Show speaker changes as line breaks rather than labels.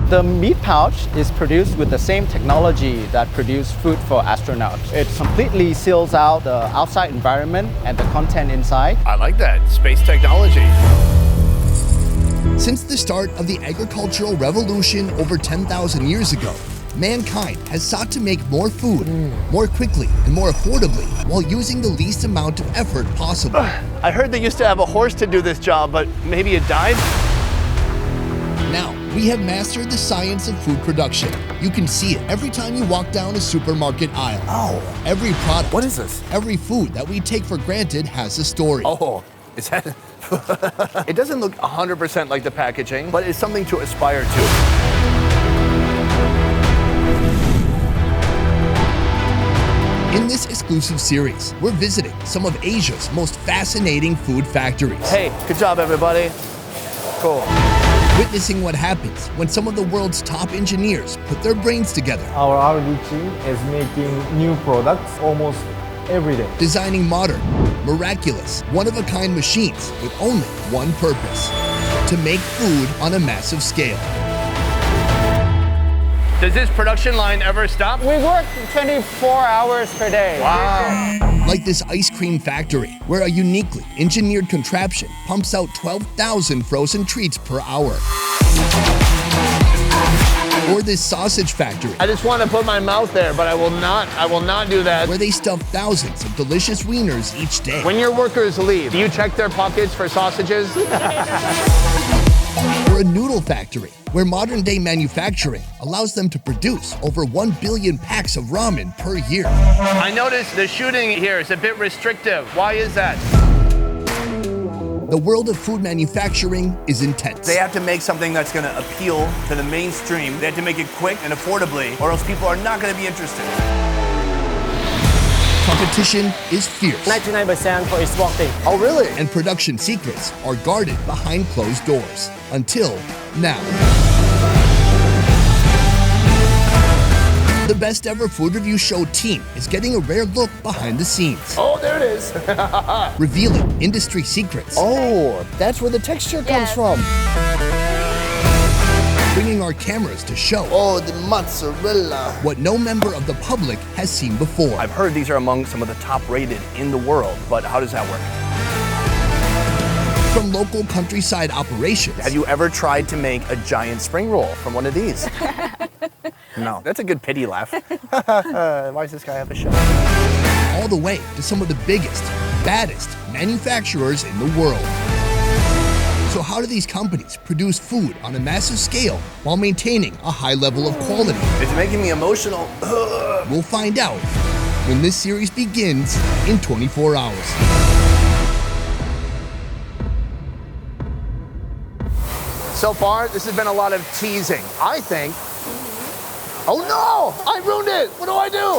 The meat pouch is produced with the same technology that produced food for astronauts. It completely seals out the outside environment and the content inside.
I like that, space technology.
Since the start of the agricultural revolution over 10,000 years ago, mankind has sought to make more food, more quickly and more affordably, while using the least amount of effort possible.
I heard they used to have a horse to do this job, but maybe it died?
Now, we have mastered the science of food production. You can see it every time you walk down a supermarket aisle.
Oh.
Every product.
What is this?
Every food that we take for granted has a story.
Oh, is that? It doesn't look 100% like the packaging, but it's something to aspire to.
In this exclusive series, we're visiting some of Asia's most fascinating food factories.
Hey, good job, everybody. Cool.
Witnessing what happens when some of the world's top engineers put their brains together.
Our R&D team is making new products almost every day.
Designing modern, miraculous, one-of-a-kind machines with only one purpose: to make food on a massive scale.
Does this production line ever stop?
We work 24 hours per day.
Wow.
Like this ice cream factory, where a uniquely engineered contraption pumps out 12,000 frozen treats per hour. Or this sausage factory,
I just want to put my mouth there, but I will not do that.
where they stuff thousands of delicious wieners each day.
When your workers leave, do you check their pockets for sausages?
Or a noodle factory, where modern-day manufacturing allows them to produce over 1 billion packs of ramen per year.
I noticed the shooting here is a bit restrictive. Why is that?
The world of food manufacturing is intense.
They have to make something that's going to appeal to the mainstream. They have to make it quick and affordably, or else people are not going to be interested.
Competition is fierce.
99% for its walking.
Oh, really?
And production secrets are guarded behind closed doors. Until now. The Best Ever Food Review Show team is getting a rare look behind the scenes.
Oh, there it is.
Revealing industry secrets.
Oh, that's where the texture comes from.
Bringing our cameras to show
Oh, the mozzarella.
what no member of the public has seen before.
I've heard these are among some of the top rated in the world, but how does that work?
From local countryside operations.
Have you ever tried to make a giant spring roll from one of these? No, that's a good pity laugh. Why does this guy have a show?
all the way to some of the biggest, baddest manufacturers in the world. So how do these companies produce food on a massive scale while maintaining a high level of quality?
It's making me emotional.
We'll find out when this series begins in 24 hours.
So far, this has been a lot of teasing. I think. Oh no! I ruined it! What do I do?